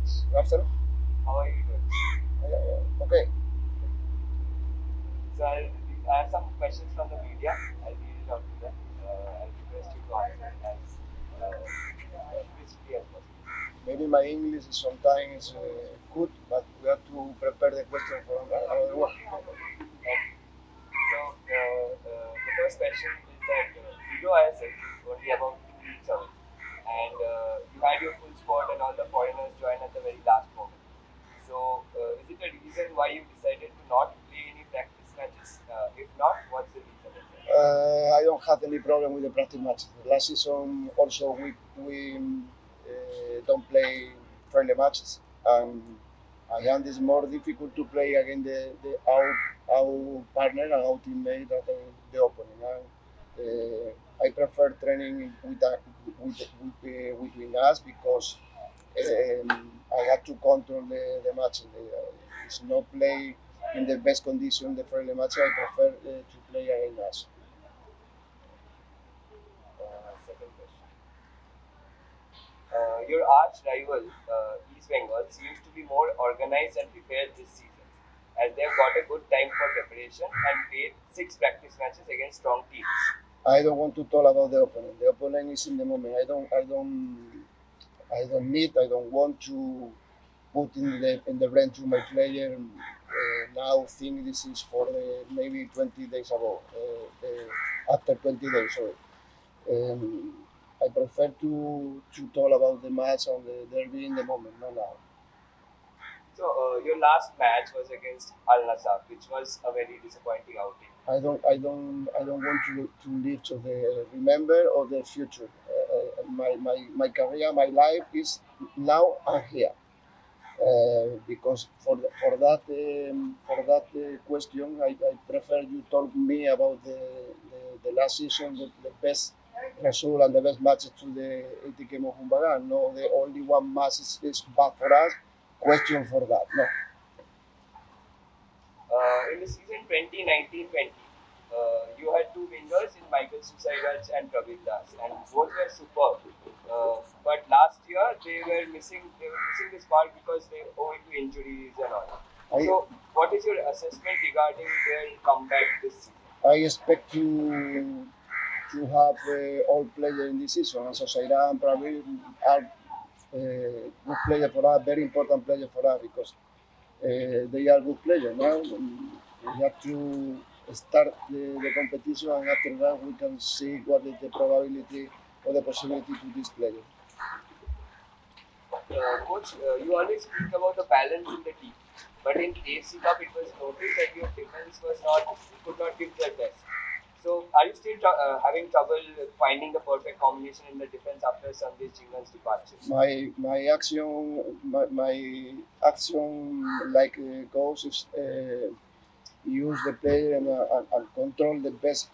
Good afternoon. How are you doing? Okay. So I have some questions from the media. I'll read it out to them. I'll request you to answer it as crisply as possible. Maybe my English is sometimes good, but we have to prepare the question for another one. Okay. So the first question is that Euro ISL is only about 2 weeks away, and you had your full squad and all the foreigners join at the very last moment. So is it a reason why you decided to not play any practice matches? If not, what's the reason? I don't have any problem with the practice matches. Last season also we don't play friendly matches, and again it's more difficult to play against our partner and our teammate than the opponent. I prefer training between us because I have to control the match. It's not play in the best condition the friendly match. I prefer to play against us. Second question. Your arch rival, East Bengal, seems to be more organized and prepared this season, as they've got a good time for preparation and played 6 practice matches against strong teams. I don't want to talk about the opponent. The opponent is in the moment. I don't need. I don't want to put in the brain to my player. Now think this is for the maybe 20 days ago. After 20 days, sorry. Um, I prefer to talk about the match on the derby in the moment, not now. So your last match was against Al Nassr, which was a very disappointing outing. I don't want to live to the remember or the future. My career, my life is now and here. Because for that question, I prefer you talk me about the last season, the best result and the best matches to the ATK Mohumbaga. No, the only one match is bad for us. Question for that. No, In the season 2019-20, you had two wingers in Michael Susairaj and Praveen Das, and both were superb. But last year they were missing the spark because they owing to injuries and all. I So what is your assessment regarding their comeback this season? I expect to have all players in this season. So Saira and Praveen are good players for us, very important players for us because they are good players. Now we have to start the competition, and after that we can see what is the probability or the possibility to this player. Coach, you always speak about the balance in the team, but in AFC Cup it was noticed that your defense was not could not give their best. So, are you still having trouble finding the perfect combination in the defense after Sandesh Jhingan's departure? My action like goals is use the player and control the best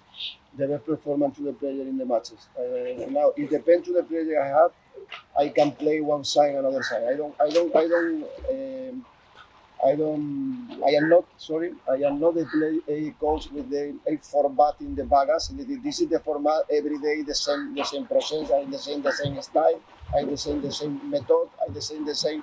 performance to the player in the matches. Now it depends to the player I have. I can play one side another side. I am not sorry. I am not a coach with a format in the bagas. This is the format every day. The same process. The same style. The same method. The same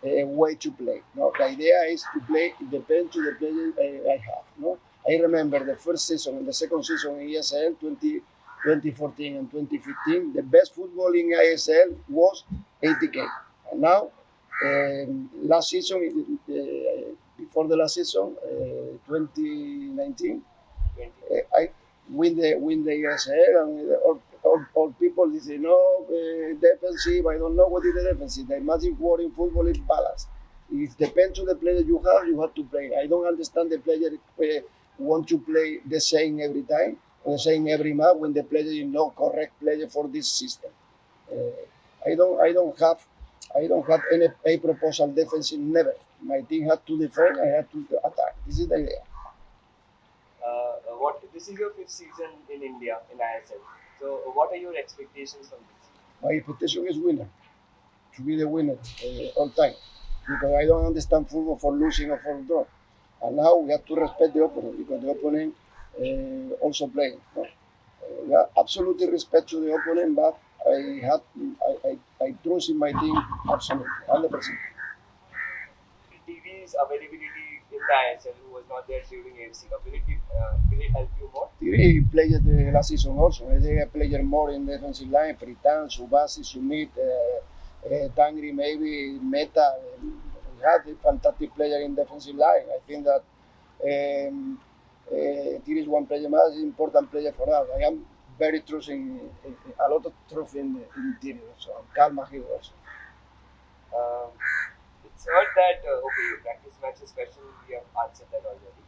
way to play. No, the idea is to play depend to the player I have. No, I remember the first season and the second season in ESL 2014 and 2015. The best football in ESL was 80K. And now last season, before the last season, 2019, 20. I win the ESL, and all people they say no defensive. I don't know what is the defensive. The magic word in football is balance. It depends on the player you have. You have to play. I don't understand the player want to play the same every time or the same every match when the player is not correct player for this system. Uh, I don't have any a proposal defensive. Never. My team had to defend. I had to attack. This is the idea. What this is your fifth season in India in ISL. So, what are your expectations from this season? My expectation is winner. To be the winner all time. Because I don't understand football for losing or for draw. And now we have to respect the opponent because the opponent also playing. No? We have absolutely respect to the opponent, but I trust in my team absolutely, 100%. TV's availability in the ISL, who was not there during AFC Cup, will it help you more? He played last season also. They played more in defensive line. Pritan, Subasi, Sumit, Tangri, maybe Meta. We had a fantastic player in defensive line. I think that Tiri is one player, most important player for us. I am very trusting, a lot of trust in Tiri also. Kalma here also. Um, it's heard that okay, practice matches question we have answered that already.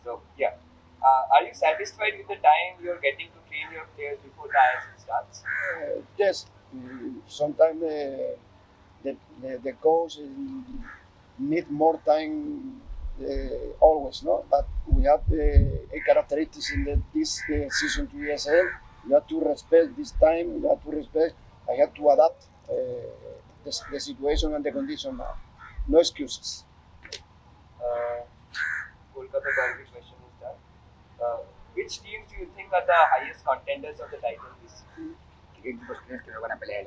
So yeah, are you satisfied with the time you're getting to train your players before the ISL starts? Yes, sometimes the coach need more time always, no? But we have a characteristics in this season to ESL. You have to respect this time. You have to respect. I have to adapt the situation and the condition now. No excuses. Uh, Kolkata Derby question is done. Which teams do you think are the highest contenders of the title this season? ¿Qué equipos crees que lo van a pelear?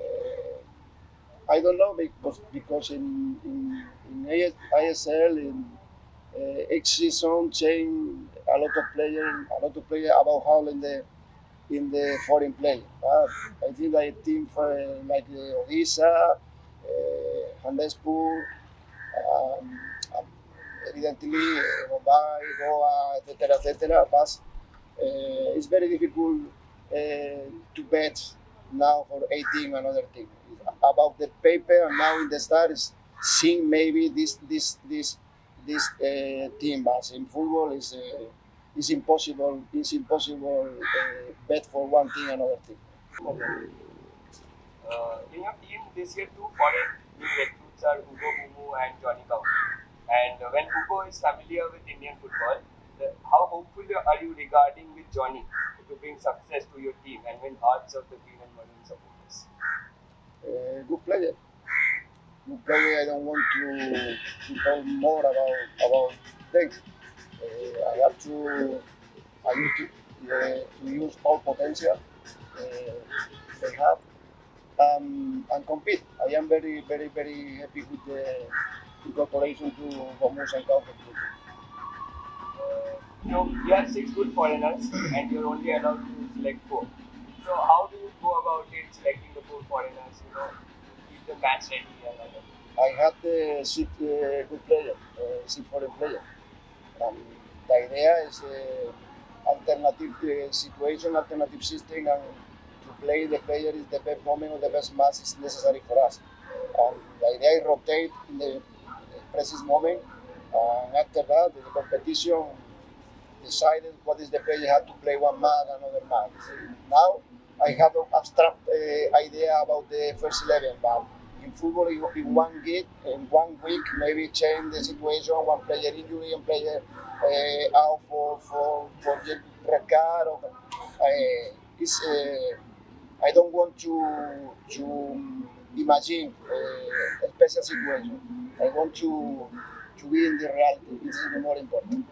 I don't know because in ISL in each season change a lot of players about how in the foreign play. I think that a team like Odisha, Handespur, um, um, evidently Mumbai, Goa, etc. But it's very difficult to bet now for 18 another team. About the paper and now in the start is seeing maybe this team, but in football is impossible. It's impossible bet for one team another team. In your team this year, two foreign new recruits are Hugo Bumu and Johnny Cowley. And when Hugo is familiar with Indian football, how hopeful are you regarding with Johnny to bring success to your team and win hearts of the green and maroon supporters? Good player. Good player. I don't want to talk more about them. I need to use all potential they have and compete. I am very happy with the incorporation to Gomus and Kauko. So you have six good foreigners and you're only allowed to select four. So how do you go about it selecting the four foreigners? You know, to keep the match ready and all that. I had six good players, six foreign players. The idea is alternative situation, alternative system, and to play the player is the best moment or the best match is necessary for us. And the idea is rotate in the precise moment, and after that, the competition decided what is the player have to play one match, another match. Now I have an abstract idea about the first 11, but in football, in 1 week, maybe change the situation. One player injury, one player out for red card. I don't want to imagine a special situation. I want to be in the reality. This is the more important.